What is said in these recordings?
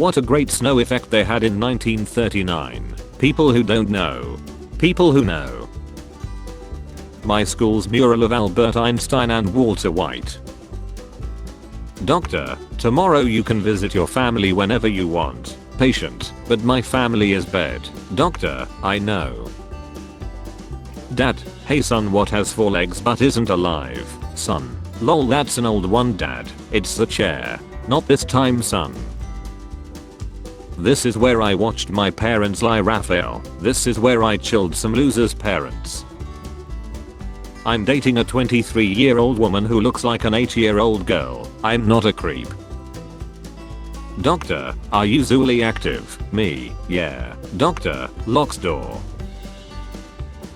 What a great snow effect they had in 1939. People who don't know. People who know. My school's mural of Albert Einstein and Walter White. Doctor, tomorrow you can visit your family whenever you want. Patient, but my family is bed. Doctor, I know. Dad, hey son, what has 4 legs but isn't alive? Son, lol, that's an old one dad. It's the chair. Not this time son. This is where I watched my parents lie Raphael. This is where I chilled some losers' parents. I'm dating a 23-year-old woman who looks like an 8-year-old girl. I'm not a creep. Doctor, are you Zuli active? Me, yeah. Doctor, locks door.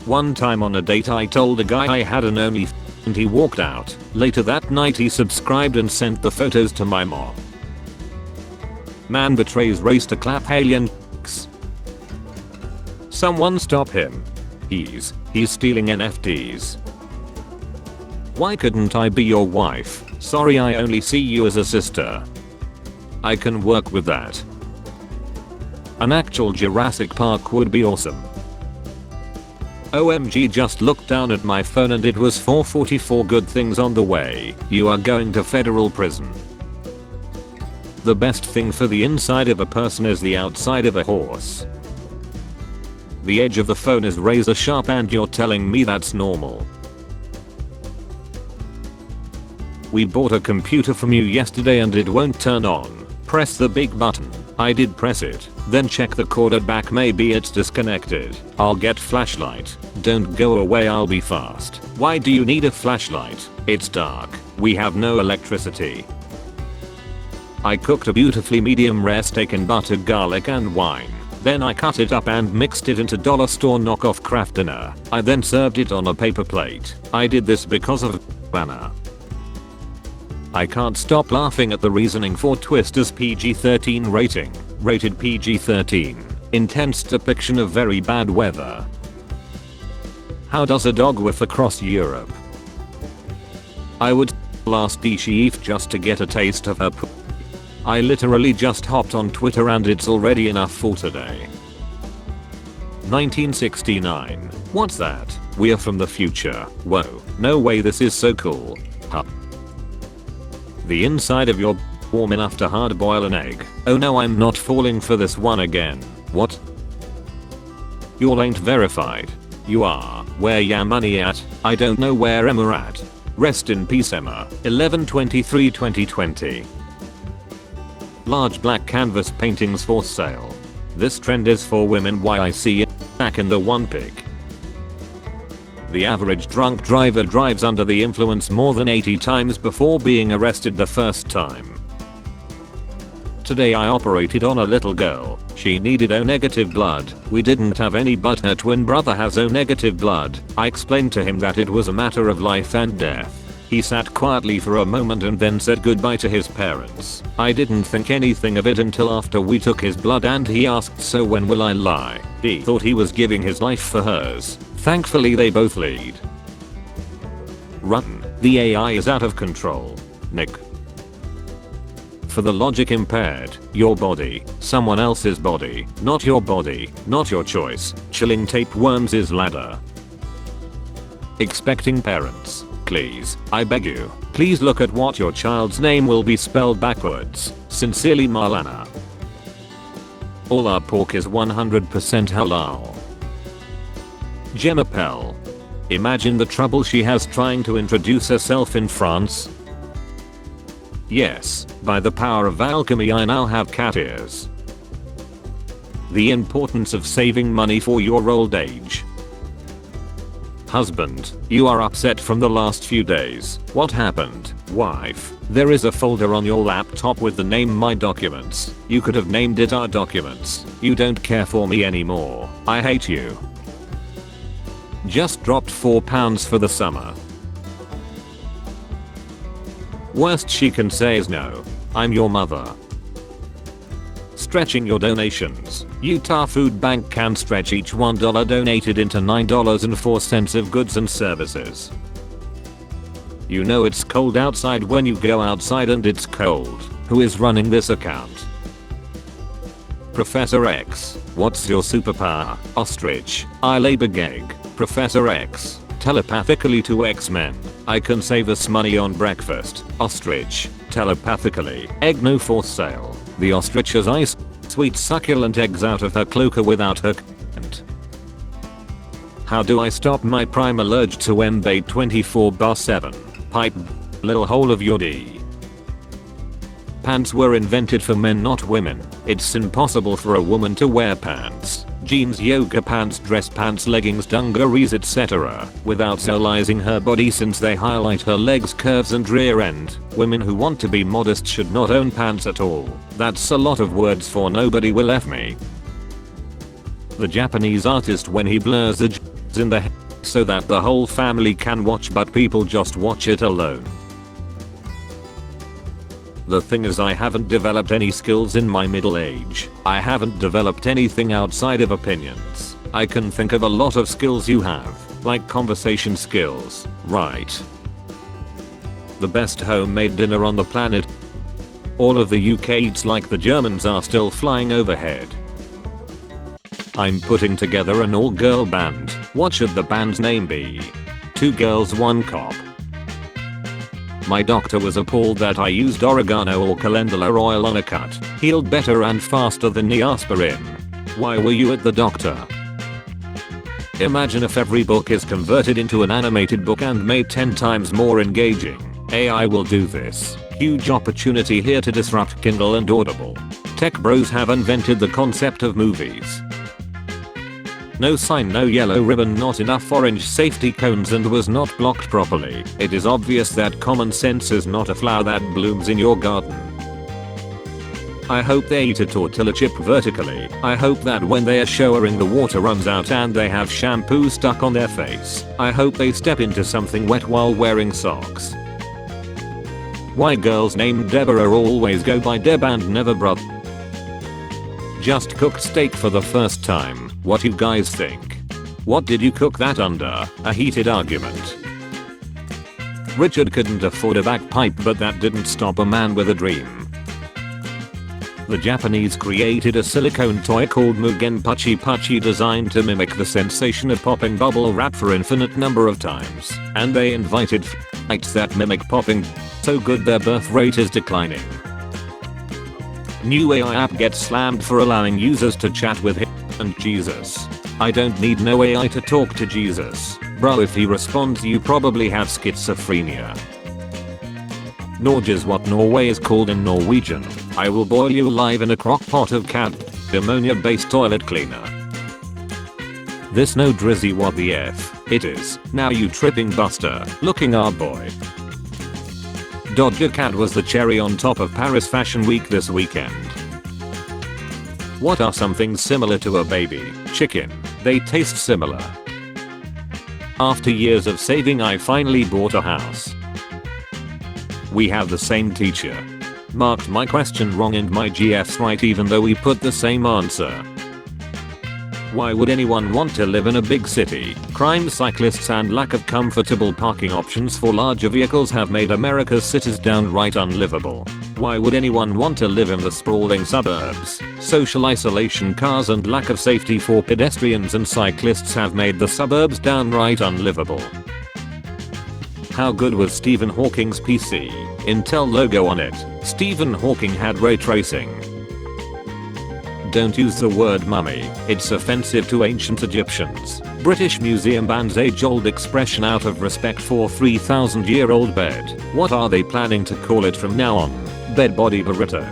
One time on a date I told a guy I had an only and he walked out. Later that night he subscribed and sent the photos to my mom. Man betrays race to clap alien x. Someone stop him. He's stealing NFTs. Why couldn't I be your wife? Sorry, I only see you as a sister. I can work with that. An actual Jurassic Park would be awesome. OMG, just looked down at my phone and it was 4:44. Good things on the way. You are going to federal prison. The best thing for the inside of a person is the outside of a horse. The edge of the phone is razor sharp and you're telling me that's normal. We bought a computer from you yesterday and it won't turn on. Press the big button. I did press it. Then check the cord at back, maybe it's disconnected. I'll get flashlight. Don't go away, I'll be fast. Why do you need a flashlight? It's dark. We have no electricity. I cooked a beautifully medium rare steak in butter, garlic and wine. Then I cut it up and mixed it into dollar store knockoff Kraft Dinner. I then served it on a paper plate. I did this because of Anna. I can't stop laughing at the reasoning for Twister's PG-13 rating. Rated PG-13. Intense depiction of very bad weather. How does a dog whiff across Europe? I would last Sheaf just to get a taste of her poop. I literally just hopped on Twitter and it's already enough for today. 1969. What's that? We're from the future. Whoa. No way, this is so cool. Huh. The inside of your warm enough to hard boil an egg. Oh no, I'm not falling for this one again. What? You ain't verified. You are. Where ya money at? I don't know where Emma at. Rest in peace Emma. 11/23/2020. Large black canvas paintings for sale. This trend is for women. Why I see it back in the one pic. The average drunk driver drives under the influence more than 80 times before being arrested the first time. Today I operated on a little girl. She needed O negative blood. We didn't have any but her twin brother has O negative blood. I explained to him that it was a matter of life and death. He sat quietly for a moment and then said goodbye to his parents. I didn't think anything of it until after we took his blood and he asked, so when will I lie? He thought he was giving his life for hers. Thankfully they both lead. Run. The AI is out of control. Nick. For the logic impaired, your body, someone else's body, not your body, not your choice. Chilling tapeworms is ladder. Expecting parents. Please, I beg you, please look at what your child's name will be spelled backwards. Sincerely Marlana. All our pork is 100% halal. Gemma Pell. Imagine the trouble she has trying to introduce herself in France. Yes, by the power of alchemy I now have cat ears. The importance of saving money for your old age. Husband, you are upset from the last few days. What happened? Wife, there is a folder on your laptop with the name My Documents. You could have named it Our Documents. You don't care for me anymore. I hate you. Just dropped 4 pounds for the summer. Worst she can say is no. I'm your mother. Stretching your donations. Utah Food Bank can stretch each $1 donated into $9.04 of goods and services. You know it's cold outside when you go outside and it's cold. Who is running this account? Professor X, what's your superpower? Ostrich, I lay big egg. Professor X, telepathically to X-Men, I can save us money on breakfast. Ostrich, telepathically, egg no for sale. The ostrich has ice sweet succulent eggs out of her cloaca without her consent. How do I stop my primal urge to embait 24/7? Pipe little hole of your D. Pants were invented for men, not women. It's impossible for a woman to wear pants, jeans, yoga pants, dress pants, leggings, dungarees, etc. without sexualizing her body, since they highlight her legs, curves and rear end. Women who want to be modest should not own pants at all. That's a lot of words for nobody will F me. The Japanese artist, when he blurs the in the head so that the whole family can watch but people just watch it alone. The thing is, I haven't developed any skills in my middle age. I haven't developed anything outside of opinions. I can think of a lot of skills you have, like conversation skills, right? The best homemade dinner on the planet. All of the UK eats like the Germans are still flying overhead. I'm putting together an all-girl band. What should the band's name be? 2 girls 1 cop. My doctor was appalled that I used oregano or calendula oil on a cut. Healed better and faster than Neosporin. Why were you at the doctor? Imagine if every book is converted into an animated book and made 10 times more engaging. AI will do this. Huge opportunity here to disrupt Kindle and Audible. Tech bros have invented the concept of movies. No sign, no yellow ribbon, not enough orange safety cones, and was not blocked properly. It is obvious that common sense is not a flower that blooms in your garden. I hope they eat a tortilla chip vertically. I hope that when they are showering the water runs out and they have shampoo stuck on their face. I hope they step into something wet while wearing socks. Why girls named Deborah always go by Deb and never Brother? Just cooked steak for the first time. What you guys think? What did you cook that under? A heated argument. Richard couldn't afford a bagpipe, but that didn't stop a man with a dream. The Japanese created a silicone toy called Mugen Puchi Puchi, designed to mimic the sensation of popping bubble wrap for infinite number of times. And they invited fights that mimic popping so good their birth rate is declining. New AI app gets slammed for allowing users to chat with him and Jesus. I don't need no AI to talk to Jesus. Bro, if he responds you probably have schizophrenia. Norge is what Norway is called in Norwegian. I will boil you alive in a crock pot of cat ammonia based toilet cleaner. This no drizzy, what the F it is. Now you tripping buster, looking our boy. Dodger Cat was the cherry on top of Paris Fashion Week this weekend. What are some things similar to a baby chicken? They taste similar. After years of saving, I finally bought a house. We have the same teacher. Marked my question wrong and my GFs right, even though we put the same answer. Why would anyone want to live in a big city? Crime, cyclists and lack of comfortable parking options for larger vehicles have made America's cities downright unlivable. Why would anyone want to live in the sprawling suburbs? Social isolation, cars and lack of safety for pedestrians and cyclists have made the suburbs downright unlivable. How good was Stephen Hawking's PC? Intel logo on it. Stephen Hawking had ray tracing. Don't use the word mummy, it's offensive to ancient Egyptians. British Museum bans age-old expression out of respect for 3,000-year-old bed. What are they planning to call it from now on? Bed body burrito.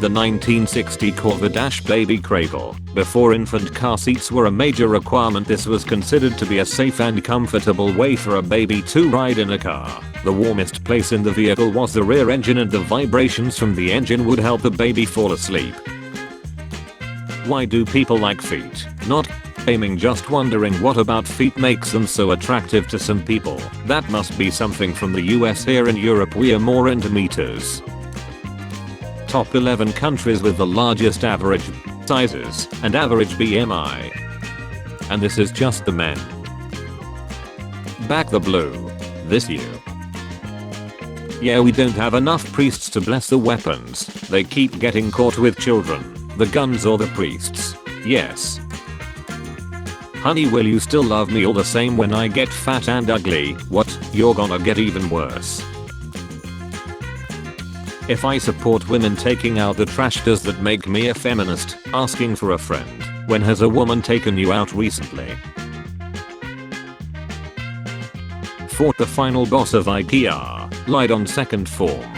The 1960 Corvair baby cradle. Before infant car seats were a major requirement, this was considered to be a safe and comfortable way for a baby to ride in a car. The warmest place in the vehicle was the rear engine, and the vibrations from the engine would help the baby fall asleep. Why do people like feet? Not aiming, just wondering what about feet makes them so attractive to some people. That must be something from the US. Here in Europe we are more into meters. Top 11 countries with the largest average sizes and average BMI. And this is just the men. Back the blue. This year. Yeah, we don't have enough priests to bless the weapons. They keep getting caught with children. The guns or the priests. Yes. Honey, will you still love me all the same when I get fat and ugly? What? You're gonna get even worse. If I support women taking out the trash, does that make me a feminist? Asking for a friend. When has a woman taken you out recently? Fought the final boss of IPR. Lied on second form.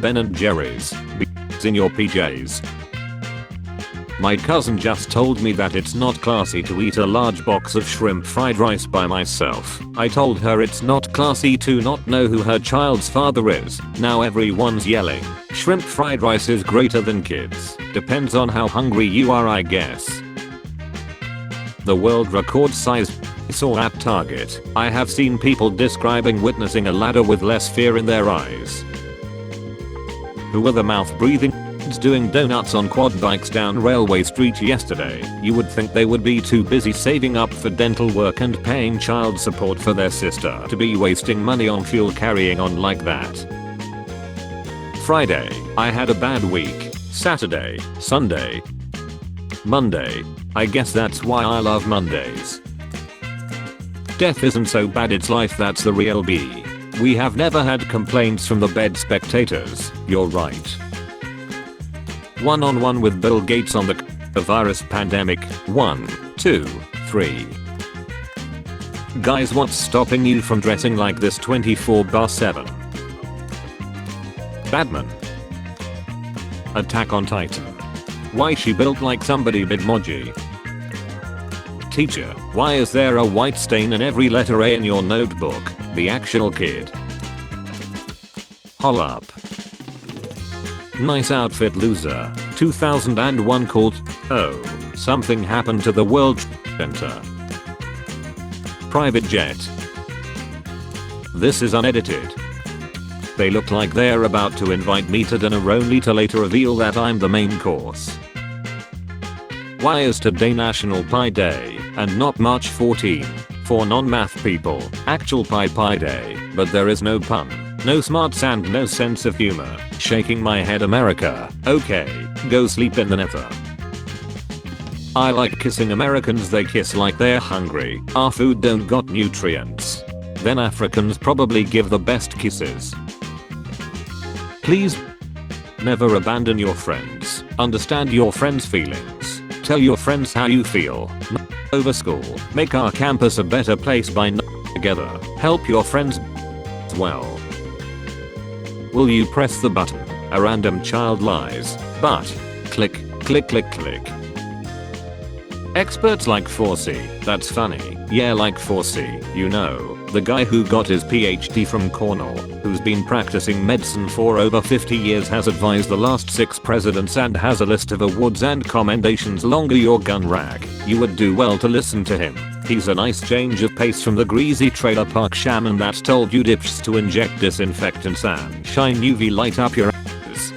Ben & Jerry's. Be***s in your PJs. My cousin just told me that it's not classy to eat a large box of shrimp fried rice by myself. I told her it's not classy to not know who her child's father is. Now everyone's yelling. Shrimp fried rice is greater than kids. Depends on how hungry you are, I guess. The world record size saw at Target. I have seen people describing witnessing a ladder with less fear in their eyes. Who were the mouth breathing doing donuts on quad bikes down Railway Street yesterday? You would think they would be too busy saving up for dental work and paying child support for their sister to be wasting money on fuel carrying on like that. Friday, I had a bad week. Saturday, Sunday, Monday. I guess that's why I love Mondays. Death isn't so bad, it's life that's the real B. We have never had complaints from the bed spectators. You're right. One-on-one with Bill Gates on the virus pandemic. 1, 2, 3. Guys, what's stopping you from dressing like this 24/7? Batman. Attack on Titan. Why she built like somebody Bitmoji? Teacher, why is there a white stain in every letter A in your notebook? The actual kid. Hol'Up. Nice outfit loser. 2001 called, oh, something happened to the World Trade Center. Private jet. This is unedited. They look like they're about to invite me to dinner only to later reveal that I'm the main course. Why is today National Pie Day and not March 14? For non-math people, actual pie day, but there is no pun. No smarts and no sense of humor. Shaking my head, America. Okay, go sleep in the nether. I like kissing Americans, they kiss like they're hungry. Our food don't got nutrients. Then Africans probably give the best kisses. Please never abandon your friends. Understand your friends' feelings. Tell your friends how you feel. Over school. Make our campus a better place by together. Help your friends as well. Will you press the button? A random child lies. But click, click, click, click. Experts like Forsey. That's funny. Yeah, like Forsey. You know, the guy who got his PhD from Cornell, who's been practicing medicine for over 50 years, has advised the last 6 presidents and has a list of awards and commendations longer your gun rack. You would do well to listen to him. He's a nice change of pace from the greasy trailer park shaman that told you dips to inject disinfectants and shine UV light up your ass.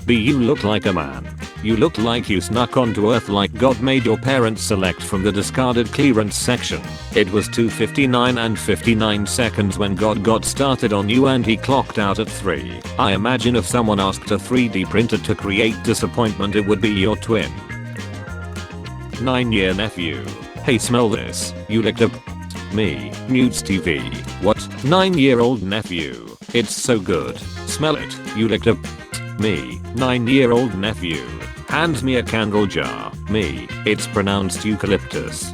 B, you look like a man. You look like you snuck onto Earth like God made your parents select from the discarded clearance section. It was 2:59 and 59 seconds when God got started on you and he clocked out at 3. I imagine if someone asked a 3D printer to create disappointment, it would be your twin. 9-year nephew. Hey, smell this. You licked a me. Nudes TV. What? 9-year-old nephew. It's so good. Smell it. You licked a me. 9-year-old nephew. Hands me a candle jar. Me. It's pronounced eucalyptus.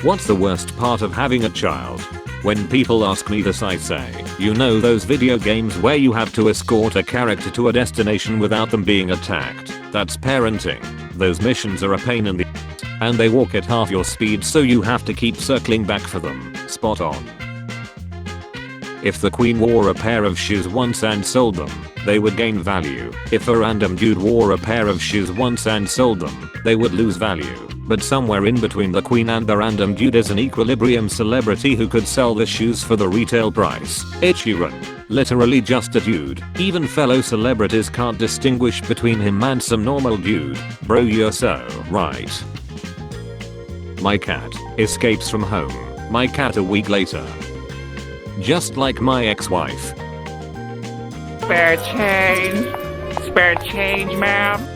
What's the worst part of having a child? When people ask me this, I say, you know those video games where you have to escort a character to a destination without them being attacked? That's parenting. Those missions are a pain in the and they walk at half your speed, so you have to keep circling back for them. Spot on. If the queen wore a pair of shoes once and sold them, they would gain value. If a random dude wore a pair of shoes once and sold them, they would lose value. But somewhere in between the queen and the random dude is an equilibrium celebrity who could sell the shoes for the retail price. Ichiran. Literally just a dude. Even fellow celebrities can't distinguish between him and some normal dude. Bro, you're so right. My cat escapes from home. My cat a week later. Just like my ex-wife. Spare change, ma'am.